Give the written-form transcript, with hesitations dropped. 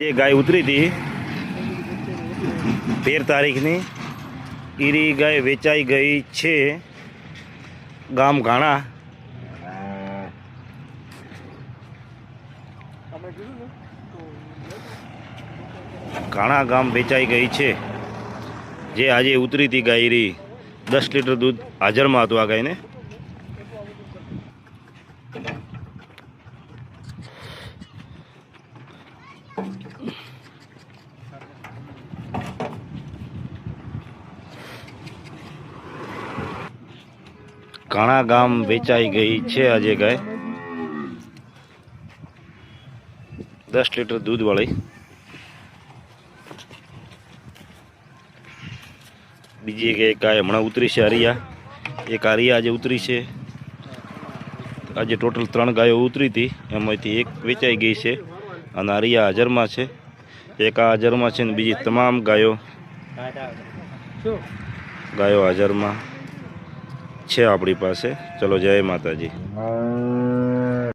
ये गाय उतरी थी 13 તારીખની ईरी गाय वेचाई गई छे गाम घाणा। घाणा गाम वेचाई गई छे जे आजे उतरी थी गाय री 10 लीटर दूध हाजर में हतुं आ गाय ने। घाणा गाम वेचाई गई छे आजे गाय 10 लीटर दूध वाली। बीजी एक गाय हमणा उतरी है आरिया, एक आरिया आज उतरी है। आज टोटल 3 गायों उतरी थी, एमांथी एक वेचाई गई है और आरिया हाजर में है। एक आ हाजर में है, बीजी तमाम गायों हाजर में छे अपनी पास। चलो जय माताजी।